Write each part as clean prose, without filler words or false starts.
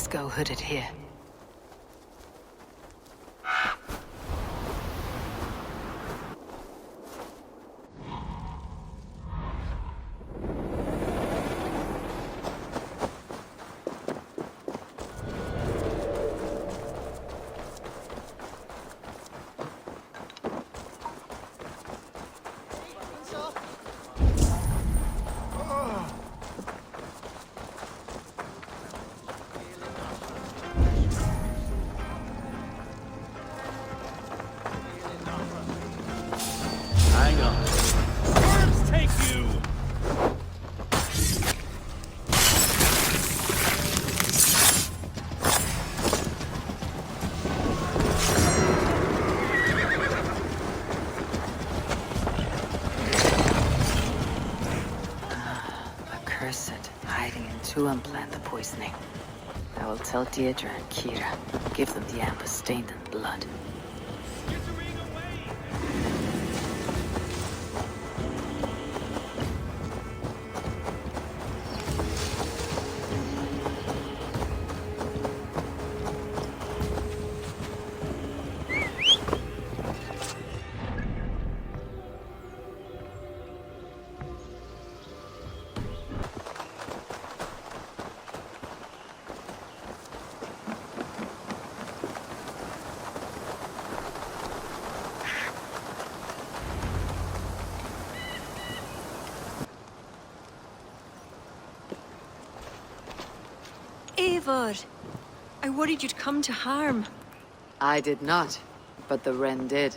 best go hooded here. Hang on. Birds take you! A cursed hiding in Tuam planned the poisoning. I will tell Deirdre and Ciara. Give them the amber stained in blood. Eivor! I worried you'd come to harm. I did not, but the wren did.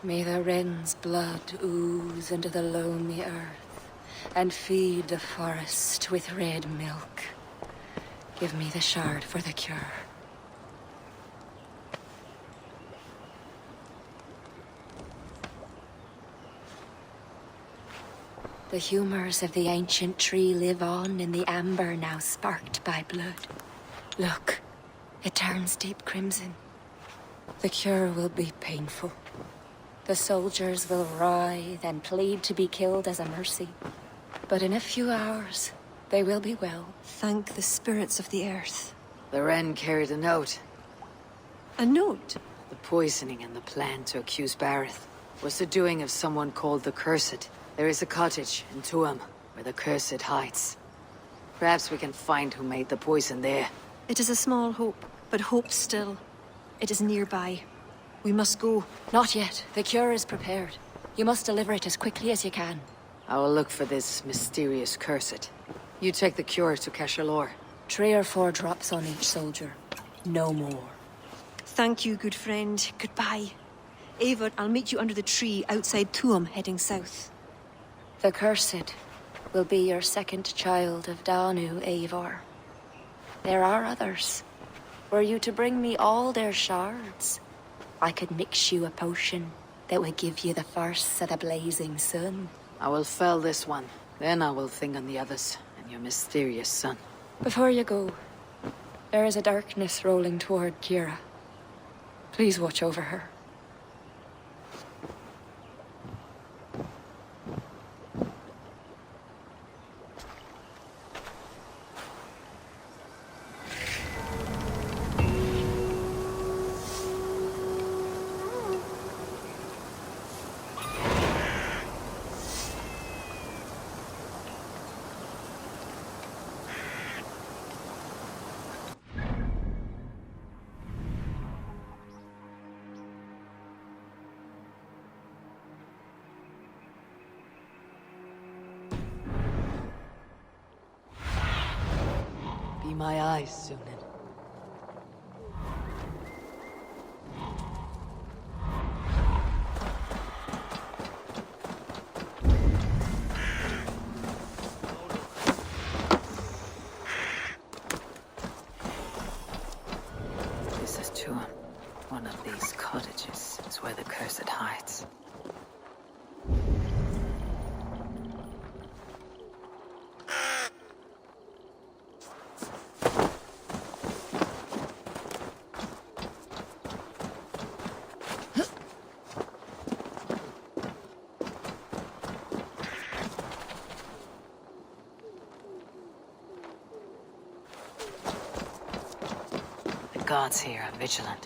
May the wren's blood ooze into the loamy earth, and feed the forest with red milk. Give me the shard for the cure. The humors of the ancient tree live on in the amber now sparked by blood. Look, it turns deep crimson. The cure will be painful. The soldiers will writhe and plead to be killed as a mercy. But in a few hours, they will be well. Thank the spirits of the earth. The wren carried a note. A note? The poisoning and the plan to accuse Bareth was the doing of someone called the Cursed. There is a cottage in Tuam where the Cursed hides. Perhaps we can find who made the poison there. It is a small hope, but hope still. It is nearby. We must go. Not yet. The cure is prepared. You must deliver it as quickly as you can. I will look for this mysterious Cursed. You take the cure to Cashalor. 3 or 4 drops on each soldier. No more. Thank you, good friend. Goodbye. Eivor, I'll meet you under the tree outside Tuam, heading south. The Cursed will be your second child of Danu, Eivor. There are others. Were you to bring me all their shards, I could mix you a potion that would give you the first of the blazing sun. I will fell this one. Then I will think on the others and your mysterious son. Before you go, there is a darkness rolling toward Ciara. Please watch over her. Be my eyes, Sunan. This is Tuam. One of these cottages is where the Cursed hides. gods here are vigilant.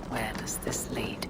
Where does this lead?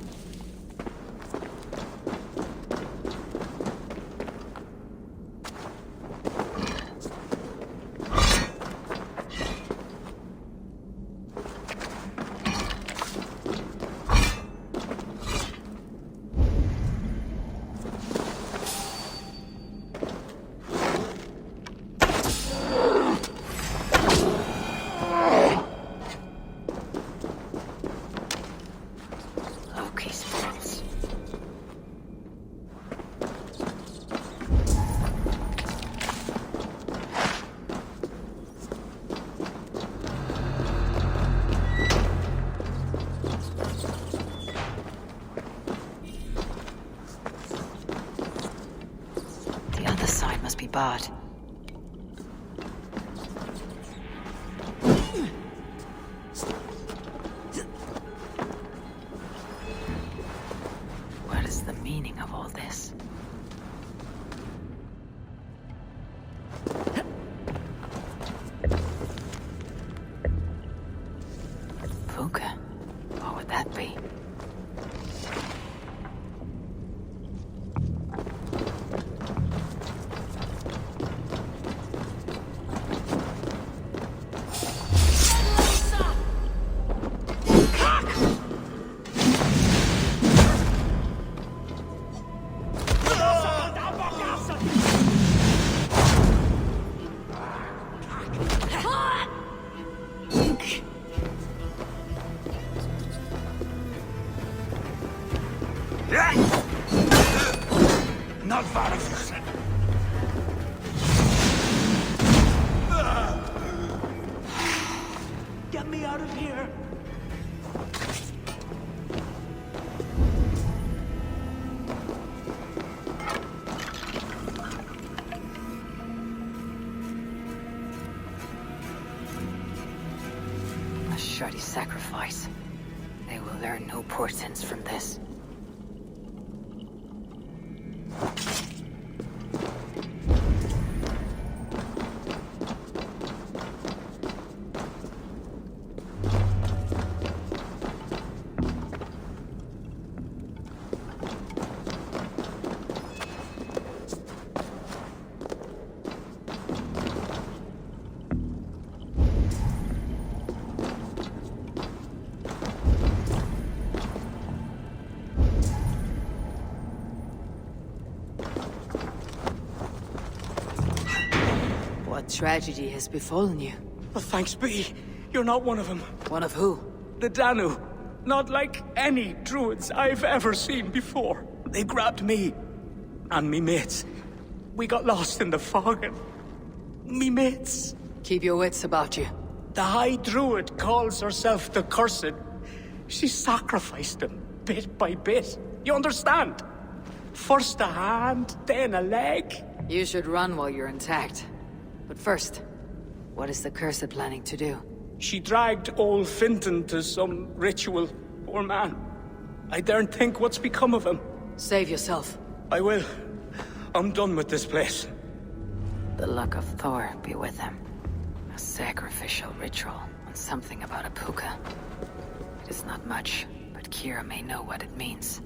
Must be barred. What is the meaning of all this? Puca? What would that be? Not Varus. Get me out of here. A shoddy sacrifice. They will learn no portents from this. What tragedy has befallen you? Well, thanks be. You're not one of them. One of who? The Danu. Not like any Druids I've ever seen before. They grabbed me. And me mates. We got lost in the fog and... me mates. Keep your wits about you. The High Druid calls herself the Cursed. She sacrificed them, bit by bit. You understand? First a hand, then a leg. You should run while you're intact. But first, what is the Cursed planning to do? She dragged old Finton to some ritual. Poor man. I daren't think what's become of him. Save yourself. I will. I'm done with this place. The luck of Thor be with him. A sacrificial ritual on something about a Puca. It is not much, but Ciara may know what it means.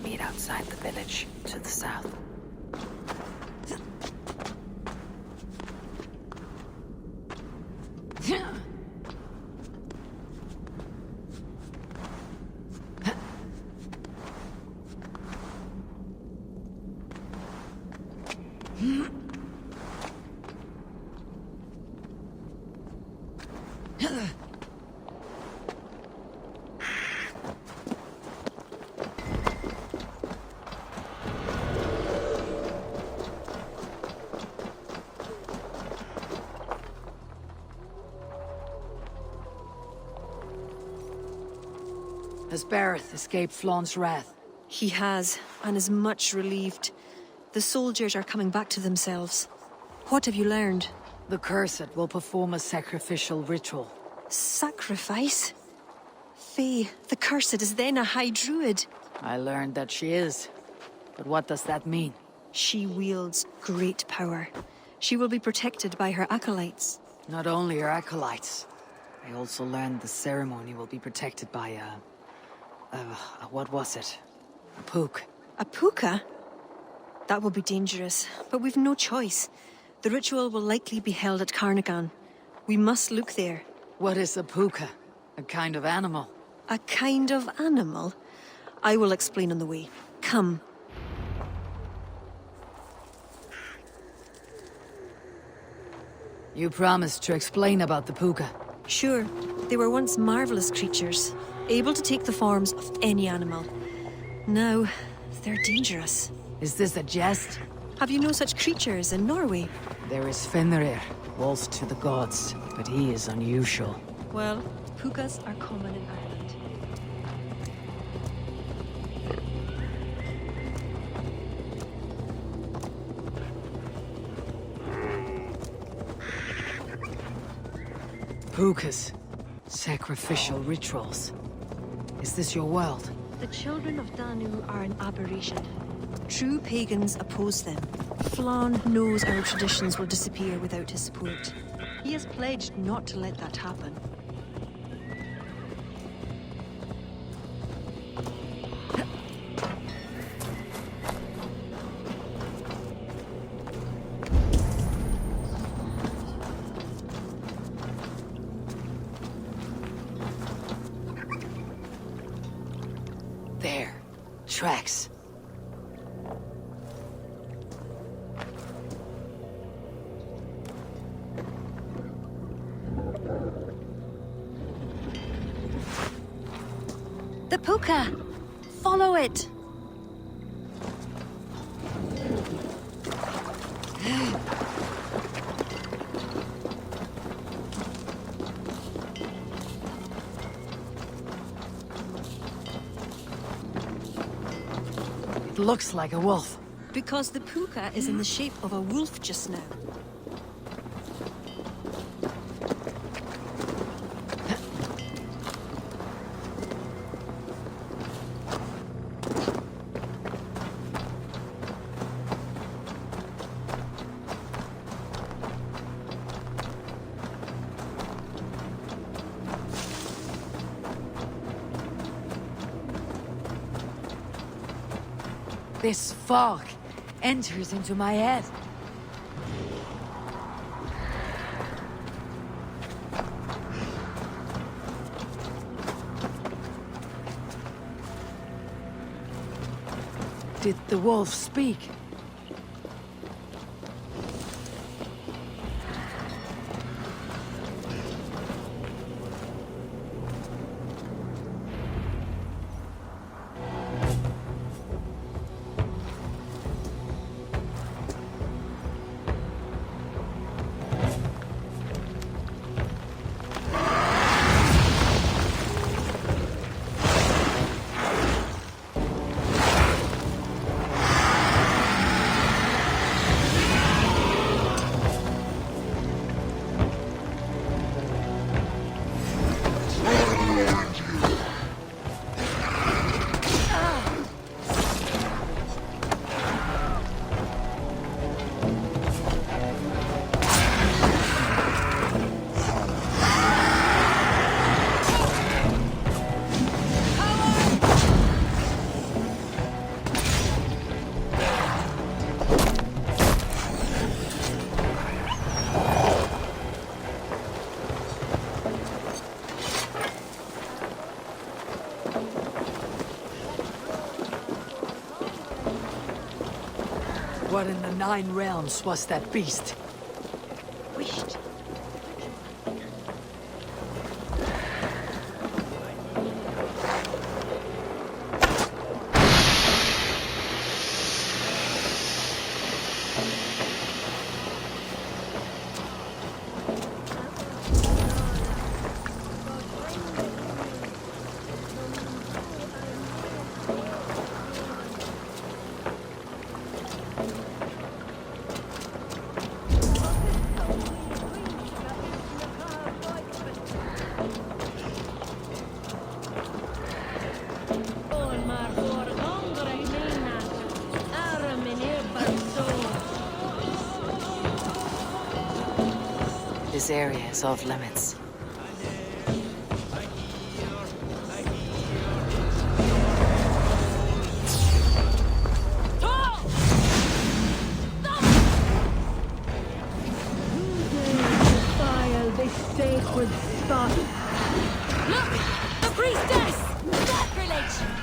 to meet outside the village, to the south. Has Bareth escaped Flaun's wrath? He has, and is much relieved. The soldiers are coming back to themselves. What have you learned? The Cursed will perform a sacrificial ritual. Sacrifice? Faye, the Cursed is then a High Druid. I learned that she is. But what does that mean? She wields great power. She will be protected by her acolytes. Not only her acolytes. I also learned the ceremony will be protected by what was it? A Puca. A Puca? That will be dangerous, but we've no choice. The ritual will likely be held at Carnagan. We must look there. What is a Puca? A kind of animal? A kind of animal? I will explain on the way. Come. You promised to explain about the Puca. Sure, they were once marvelous creatures, able to take the forms of any animal. Now, they're dangerous. Is this a jest? Have you no such creatures in Norway? There is Fenrir, wolf to the gods, but he is unusual. Well, pukas are common in Ireland. Pucas. Sacrificial rituals. Is this your world? The children of Danu are an aberration. True pagans oppose them. Flann knows our traditions will disappear without his support. He has pledged not to let that happen. There. Tracks. The Puca! Follow it! It looks like a wolf. Because the Puca is in the shape of a wolf just now. This fog enters into my head. Did the wolf speak? What in the Nine Realms was that beast? Wished. This area is off limits. Sacred spot. Look! The priestess! Sacrilege!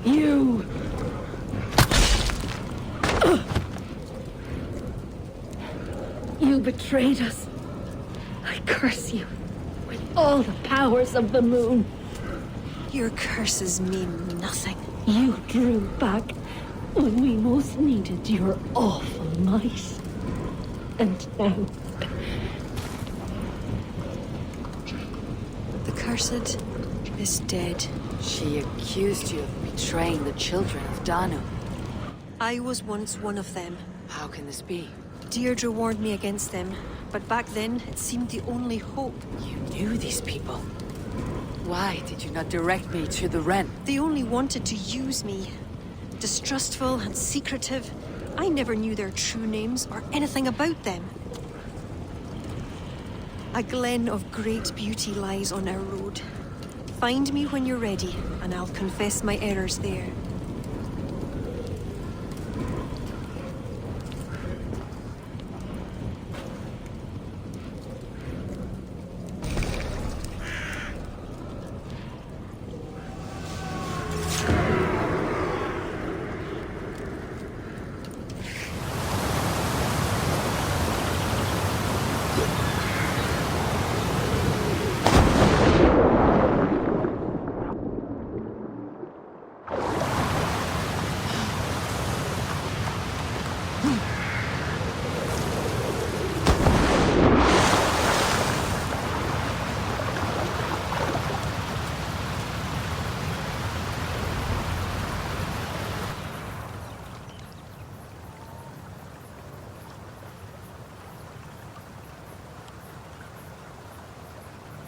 You! You betrayed us. I curse you with all the powers of the moon. Your curses mean nothing. You drew back when we most needed your awful might. And now... The cursed is dead. She accused you of betraying the children of Danu. I was once one of them. How can this be? Deirdre warned me against them, but back then it seemed the only hope. You knew these people. Why did you not direct me to the Wren? They only wanted to use me. Distrustful and secretive. I never knew their true names or anything about them. A glen of great beauty lies on our road. Find me when you're ready, and I'll confess my errors there.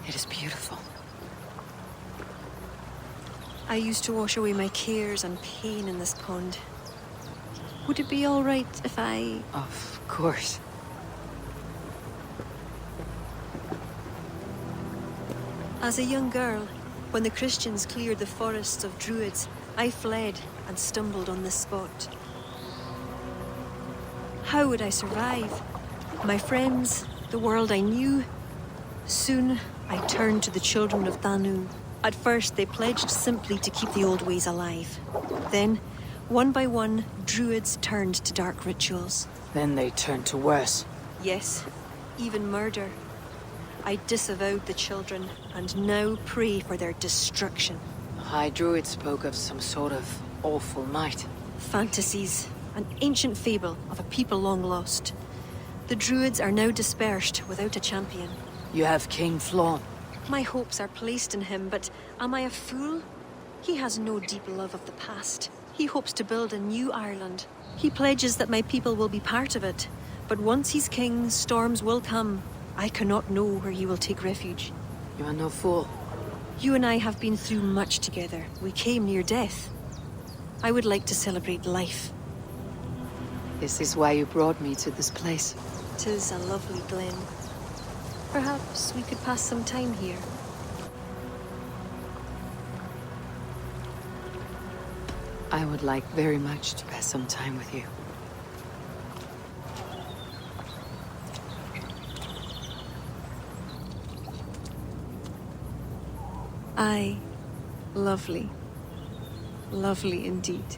It is beautiful. I used to wash away my cares and pain in this pond. Would it be all right if I... Of course. As a young girl, when the Christians cleared the forests of Druids, I fled and stumbled on this spot. How would I survive? My friends, the world I knew. Soon, I turned to the children of Danu. At first, they pledged simply to keep the old ways alive. Then, one by one, Druids turned to dark rituals. Then they turned to worse. Yes, even murder. I disavowed the children, and now pray for their destruction. The High Druid spoke of some sort of awful might. Fantasies, an ancient fable of a people long lost. The Druids are now dispersed without a champion. You have King Flawn. My hopes are placed in him, but am I a fool? He has no deep love of the past. He hopes to build a new Ireland. He pledges that my people will be part of it. But once he's king, storms will come. I cannot know where he will take refuge. You are no fool. You and I have been through much together. We came near death. I would like to celebrate life. This is why you brought me to this place. 'Tis a lovely glen. Perhaps we could pass some time here. I would like very much to pass some time with you. Aye. Lovely. Lovely indeed.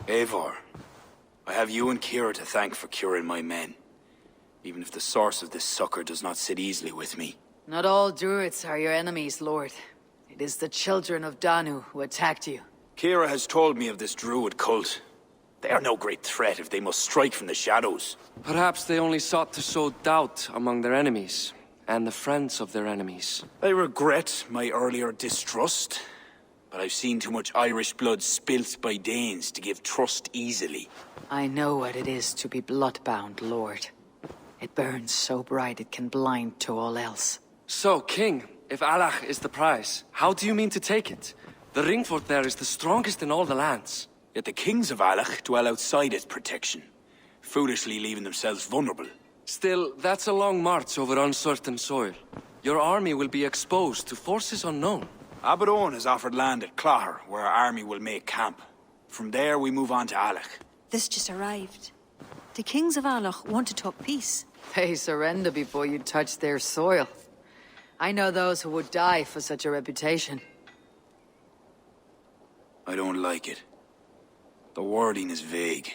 Eivor, I have you and Ciara to thank for curing my men. Even if the source of this succor does not sit easily with me. Not all Druids are your enemies, Lord. It is the children of Danu who attacked you. Ciara has told me of this Druid cult. They are no great threat if they must strike from the shadows. Perhaps they only sought to sow doubt among their enemies, and the friends of their enemies. I regret my earlier distrust, but I've seen too much Irish blood spilt by Danes to give trust easily. I know what it is to be bloodbound, Lord. It burns so bright it can blind to all else. So, King, if Alach is the prize, how do you mean to take it? The ring fort there is the strongest in all the lands. Yet the kings of Alach dwell outside its protection, foolishly leaving themselves vulnerable. Still, that's a long march over uncertain soil. Your army will be exposed to forces unknown. Abaddon has offered land at Claher, where our army will make camp. From there, we move on to Alach. This just arrived. The kings of Alach want to talk peace. They surrender before you touch their soil. I know those who would die for such a reputation. I don't like it. The wording is vague.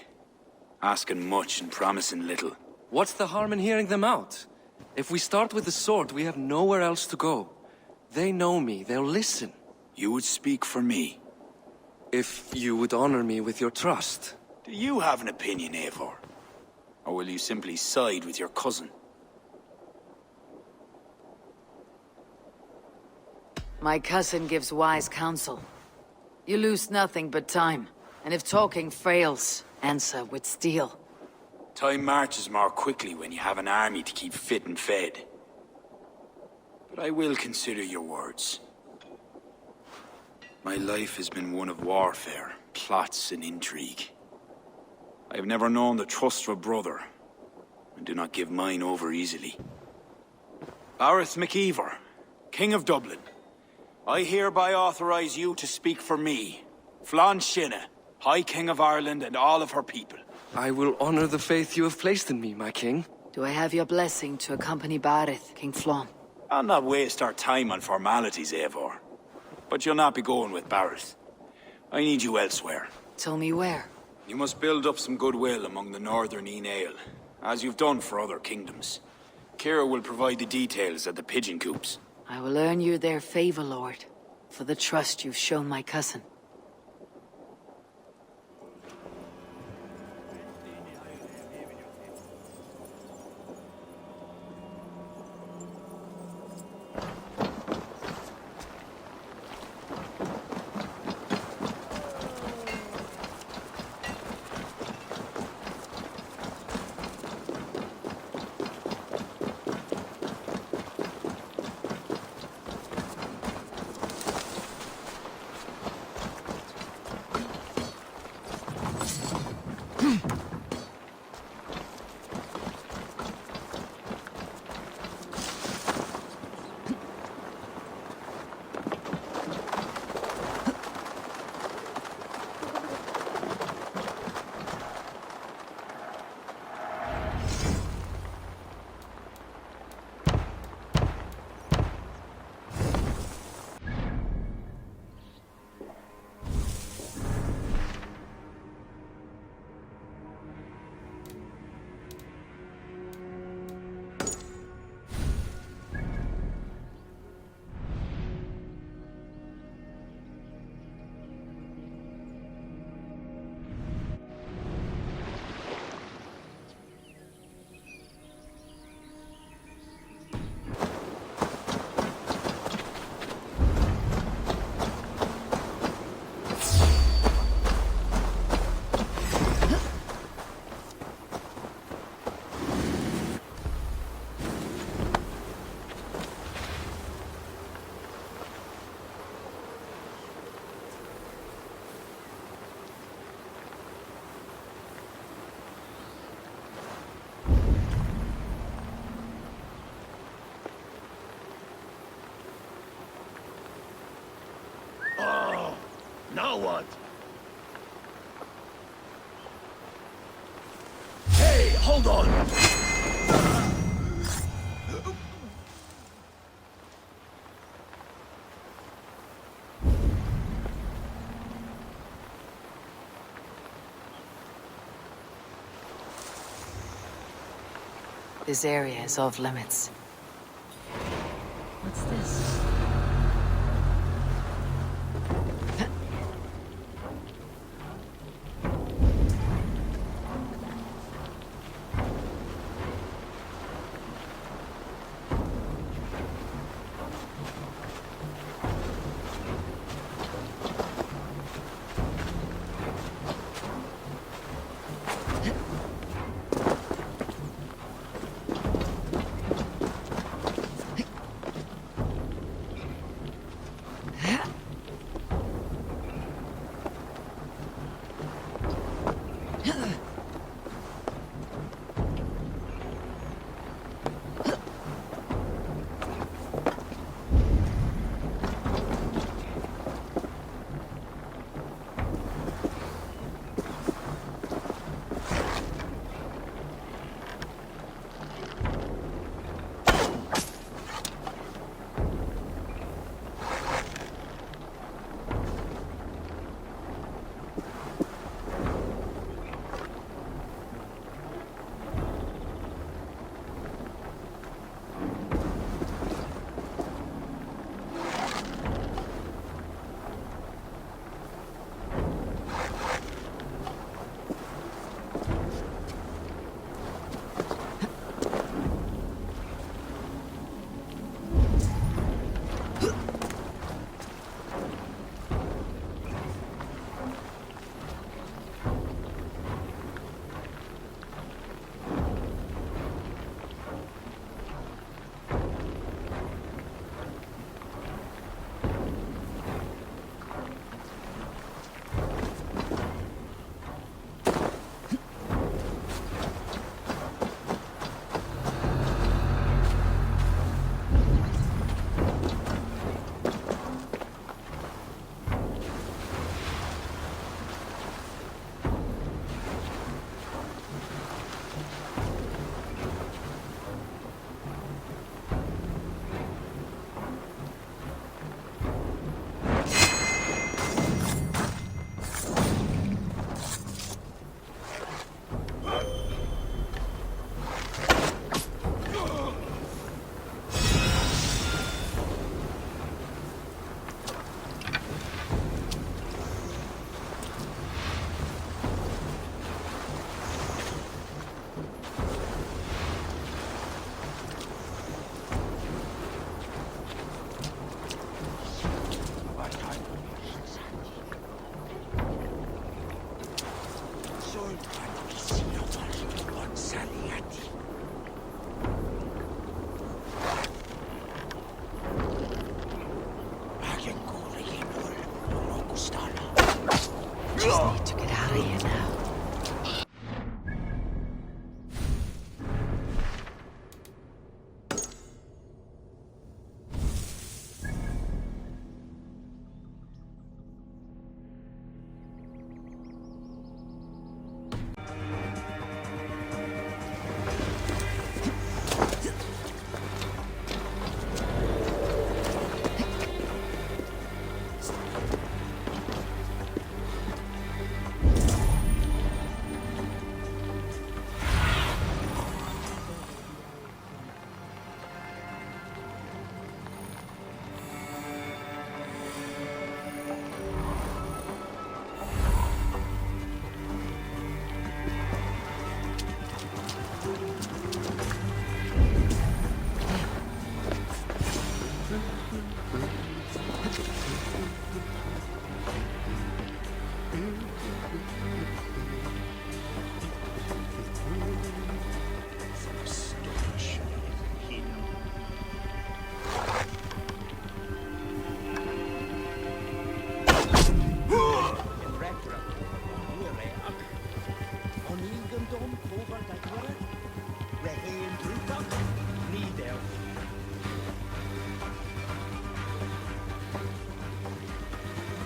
Asking much and promising little. What's the harm in hearing them out? If we start with the sword, we have nowhere else to go. They know me, they'll listen. You would speak for me. If you would honor me with your trust. Do you have an opinion, Eivor? Or will you simply side with your cousin? My cousin gives wise counsel. You lose nothing but time. And if talking fails, answer with steel. Time marches more quickly when you have an army to keep fit and fed. But I will consider your words. My life has been one of warfare, plots and intrigue. I have never known the trust of a brother, and do not give mine over easily. Bareth MacIver, King of Dublin, I hereby authorize you to speak for me, Flann Sinna, High King of Ireland and all of her people. I will honor the faith you have placed in me, my king. Do I have your blessing to accompany Bareth, King Flann? I'll not waste our time on formalities, Eivor. But you'll not be going with Bareth. I need you elsewhere. Tell me where. You must build up some goodwill among the northern Aele, as you've done for other kingdoms. Ciara will provide the details at the pigeon coops. I will earn you their favor, Lord, for the trust you've shown my cousin. Now what? Hey, hold on! This area is off limits. What's this? Just need to get out of here now.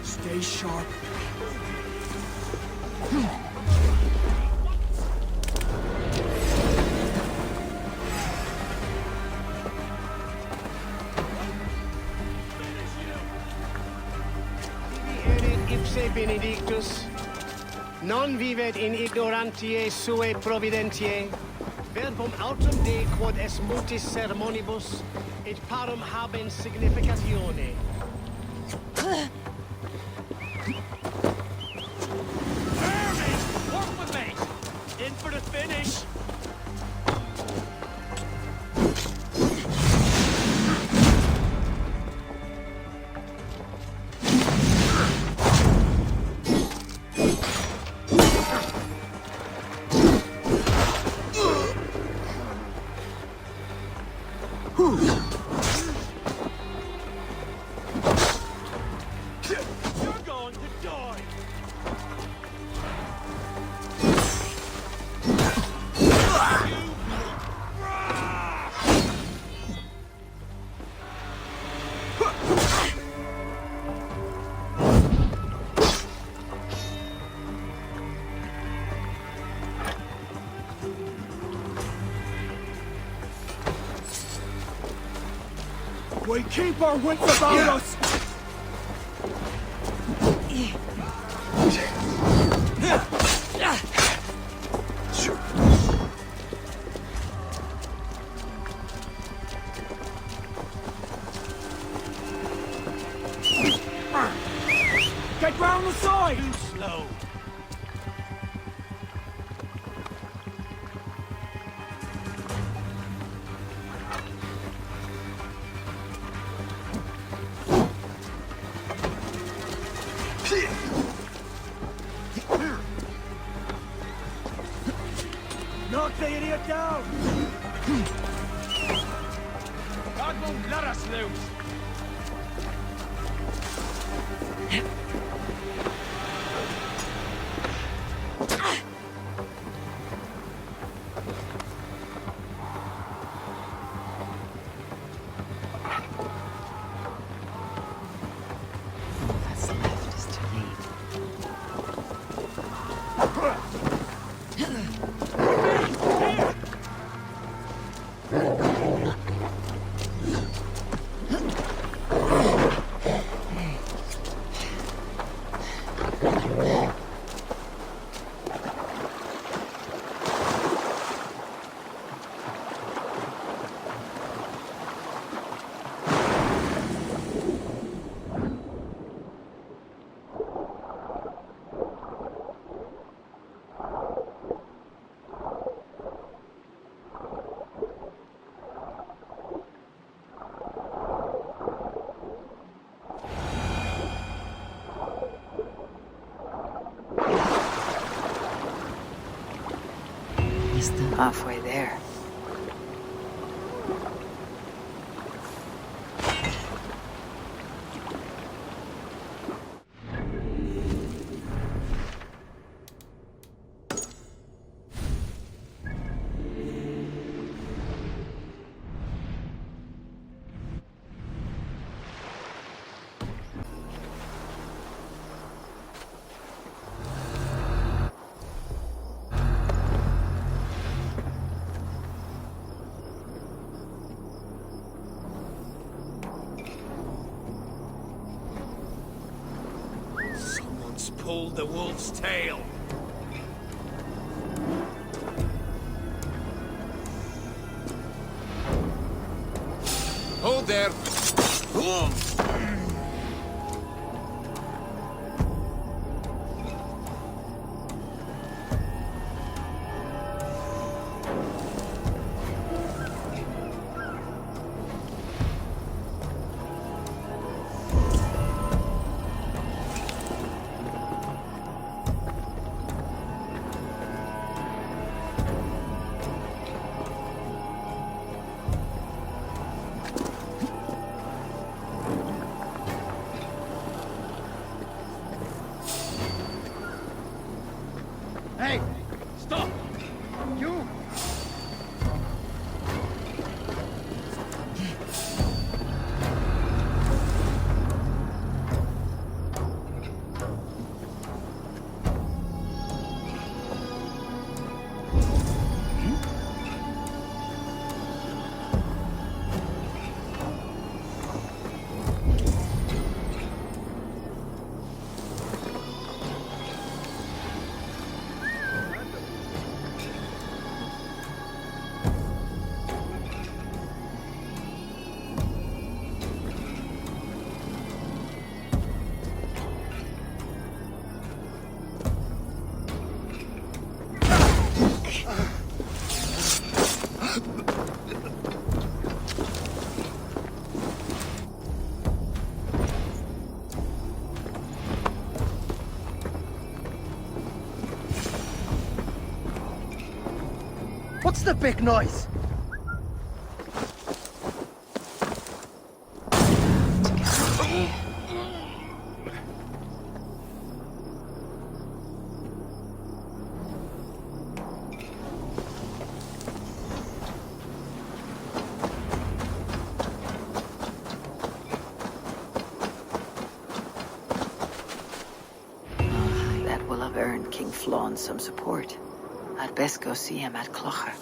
Stay sharp. Ipse benedictus, non vivet in ignorantiae sue providentiae, Verbum autem de quod es multis ceremonibus, et parum habens significatione. Work with me! In for the finish! You're going to die! We keep our wits about us! Get round the side! Too slow. Knock the idiot down! God won't let us loose! What's left is to leave. Halfway there. Pulled the wolf's tail. Hold there. Hey! Stop! You! What's the big noise? That will have earned King Flawn some support. I'd best go see him at Clocher.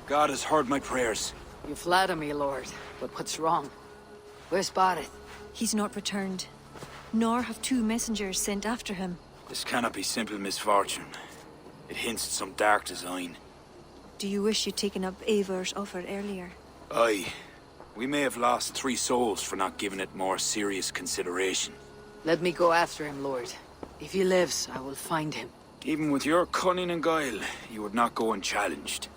God has heard my prayers. You flatter me, Lord, but what's wrong? Where's Bareth? He's not returned, nor have 2 messengers sent after him. This cannot be simple misfortune. It hints at some dark design. Do you wish you'd taken up Eivor's offer earlier? Aye. We may have lost 3 souls for not giving it more serious consideration. Let me go after him, Lord. If he lives, I will find him. Even with your cunning and guile, you would not go unchallenged.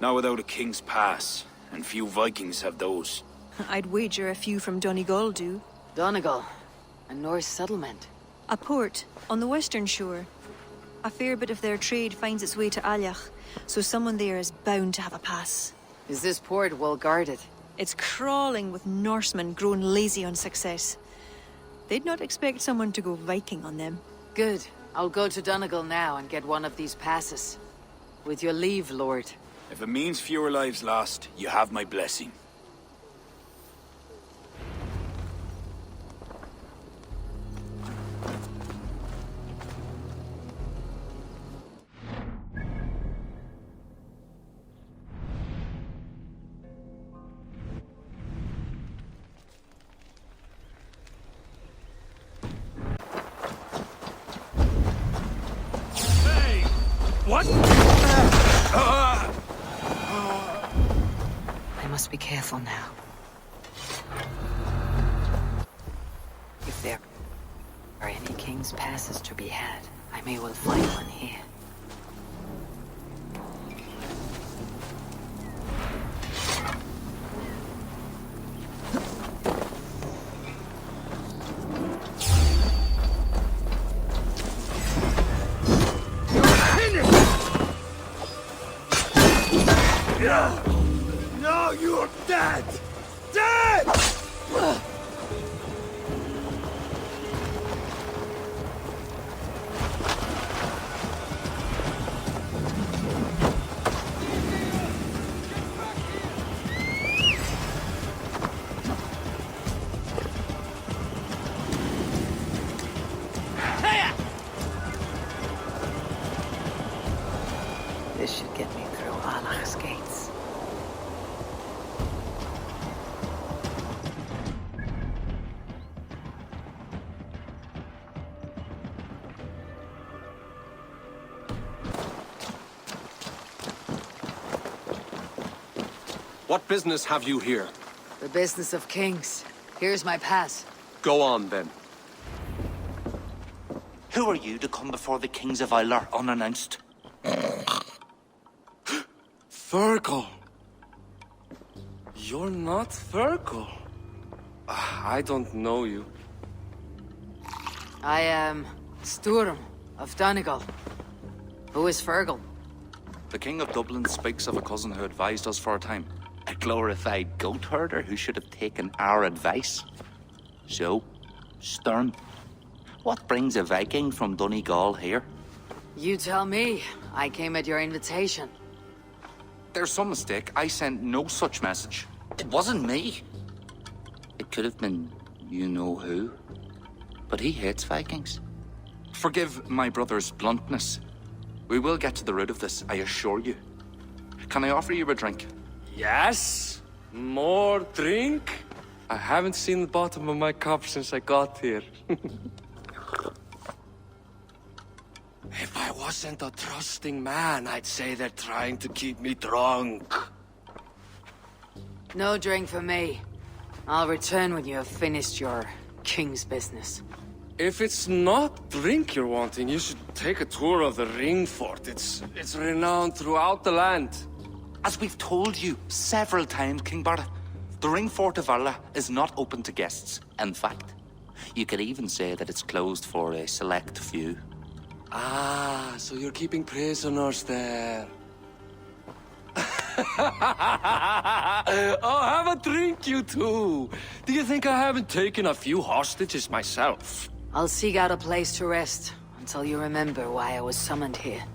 Not without a king's pass, and few Vikings have those. I'd wager a few from Donegal do. Donegal, a Norse settlement. A port on the western shore. A fair bit of their trade finds its way to Alyach, so someone there is bound to have a pass. Is this port well guarded? It's crawling with Norsemen grown lazy on success. They'd not expect someone to go Viking on them. Good. I'll go to Donegal now and get one of these passes. With your leave, Lord. If it means fewer lives lost, you have my blessing. Hey! What? I must be careful now. If there are any king's passes to be had, I may well find one here. No, you're dead! Dead! This should get me through Alach's gates. What business have you here? The business of kings. Here's my pass. Go on, then. Who are you to come before the kings of Ilar unannounced? Virgil! You're not Virgil. I don't know you. I am Sturm of Donegal. Who is Fergal? The King of Dublin speaks of a cousin who advised us for a time. A glorified goat herder who should have taken our advice. So, Sturm, what brings a Viking from Donegal here? You tell me. I came at your invitation. There's some mistake. I sent no such message. It wasn't me. It could have been you-know-who. But he hates Vikings. Forgive my brother's bluntness. We will get to the root of this, I assure you. Can I offer you a drink? Yes? More drink? I haven't seen the bottom of my cup since I got here. If I wasn't a trusting man, I'd say they're trying to keep me drunk. No drink for me. I'll return when you have finished your king's business. If it's not drink you're wanting, you should take a tour of the ring fort. It's renowned throughout the land. As we've told you several times, King Barth, the ring fort of Valhalla is not open to guests. In fact, you could even say that it's closed for a select few. Ah, so you're keeping prisoners there. Oh, have a drink, you two. Do you think I haven't taken a few hostages myself? I'll seek out a place to rest until you remember why I was summoned here.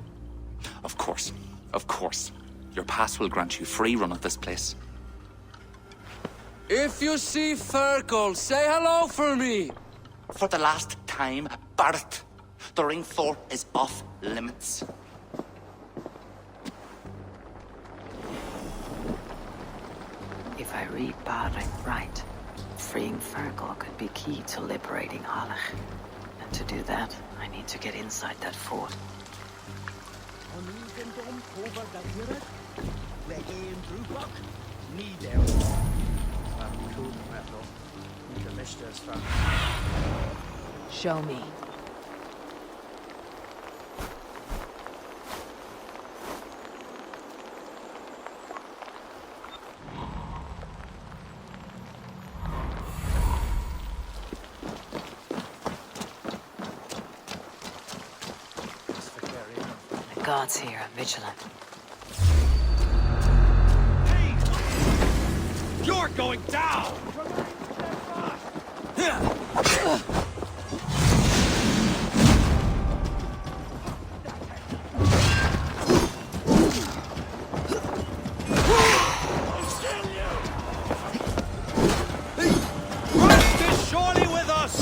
Of course. Of course. Your pass will grant you free run at this place. If you see Fergal, say hello for me. For the last time, Barth, the ring fort is off limits. If I read Barth right, freeing Fergal could be key to liberating Harlech. And to do that, I need to get inside that fort. Show me. The guards here are vigilant. You're going down! Christ is surely with us!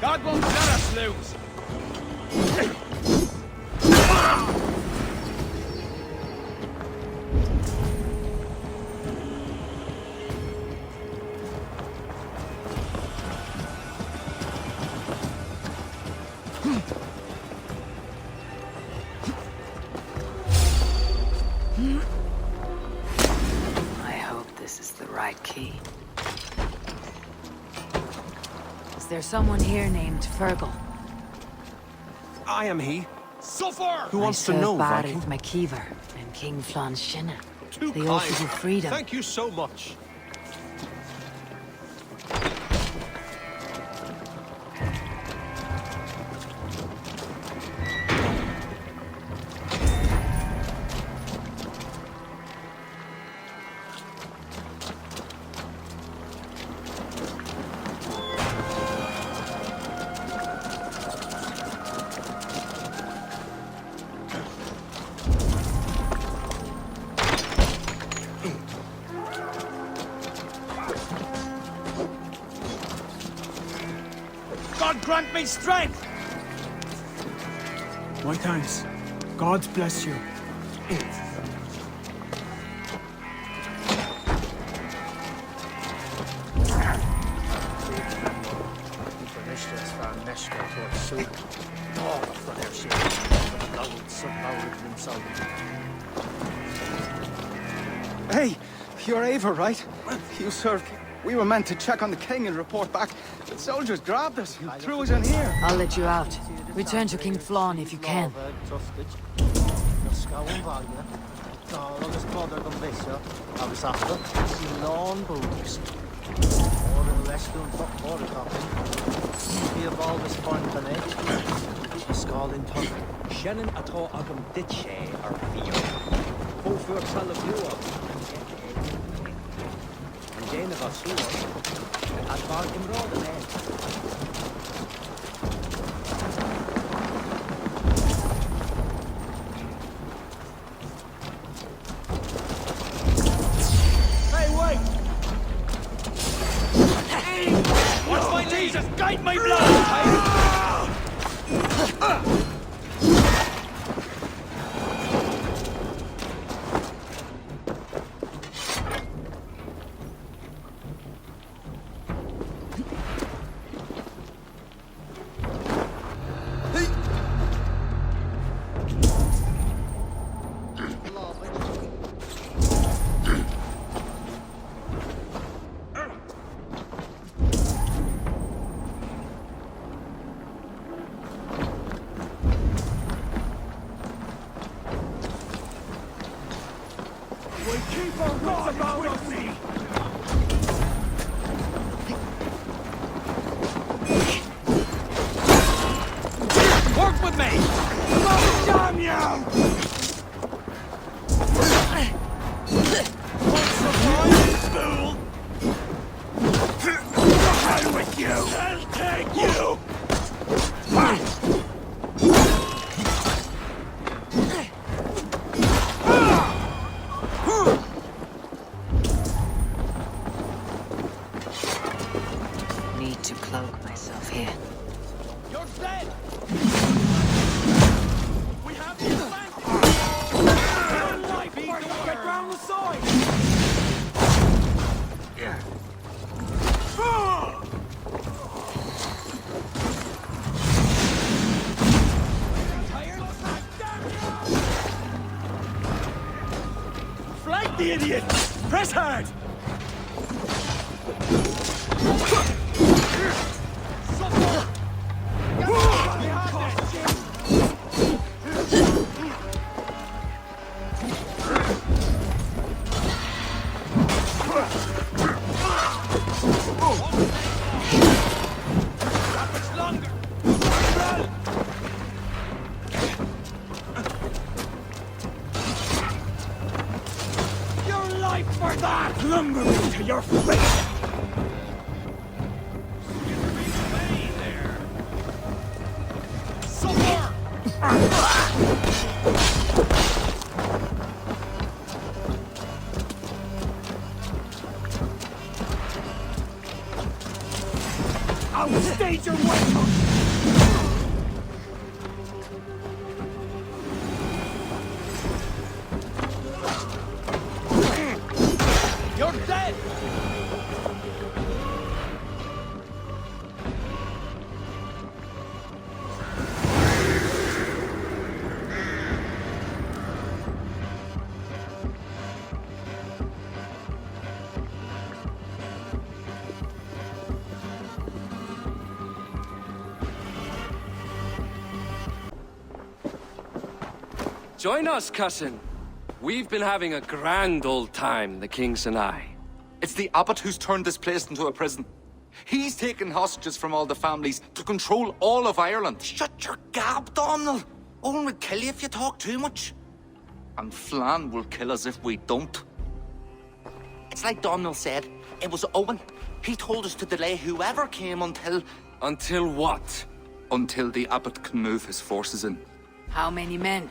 God won't let us lose! I hope this is the right key. Is there someone here named Fergal? I am he. Suffer! Who wants to know, Viking? McKeever and King Flan Shinna. Too They kind. offer you freedom. Thank you so much. God grant me strength! My thanks. God bless you. suit. All for their shit. Loads of power himself. Hey, you're Ava, right? You served. We were meant to check on the king and report back. The soldiers grabbed us and threw us in here. I'll let you out. Return to King Flann if you can. Shannon atá agam dit sé ar fíor. Fófuair sala bhua. An déanamh a súr. At bar imrád an ed. Hey, wait! What's my Jesus? Guide my blood! Need to cloak myself here. You're dead! We have the advantage! Get round the side! Flank the idiot! Press hard! Lumber me to your face! I'll stage your welcome! You're dead! Join us, cousin. We've been having a grand old time, the kings and I. It's the abbot who's turned this place into a prison. He's taken hostages from all the families to control all of Ireland. Shut your gab, Domhnall. Owen will kill you if you talk too much. And Flann will kill us if we don't. It's like Domhnall said. It was Owen. He told us to delay whoever came until... Until what? Until the abbot can move his forces in. How many men?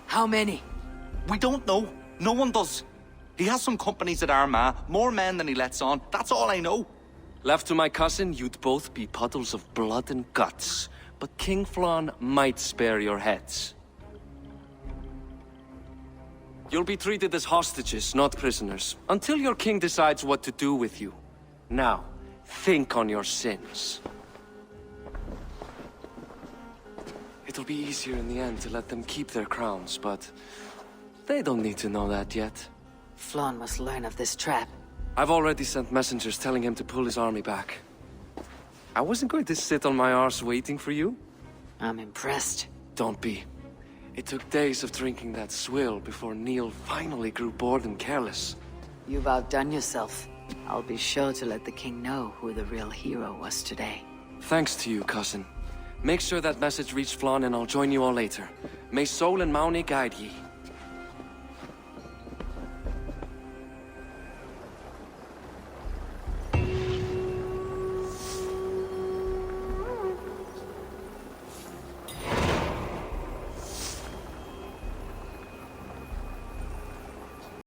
How many? We don't know. No one does. He has some companies at Armagh, more men than he lets on. That's all I know. Left to my cousin, you'd both be puddles of blood and guts. But King Flann might spare your heads. You'll be treated as hostages, not prisoners, until your king decides what to do with you. Now, think on your sins. It'll be easier in the end to let them keep their crowns, but they don't need to know that yet. Flann must learn of this trap. I've already sent messengers telling him to pull his army back. I wasn't going to sit on my arse waiting for you. I'm impressed. Don't be. It took days of drinking that swill before Neil finally grew bored and careless. You've outdone yourself. I'll be sure to let the king know who the real hero was today. Thanks to you, cousin. Make sure that message reached Flann and I'll join you all later. May Sol and Mauni guide ye.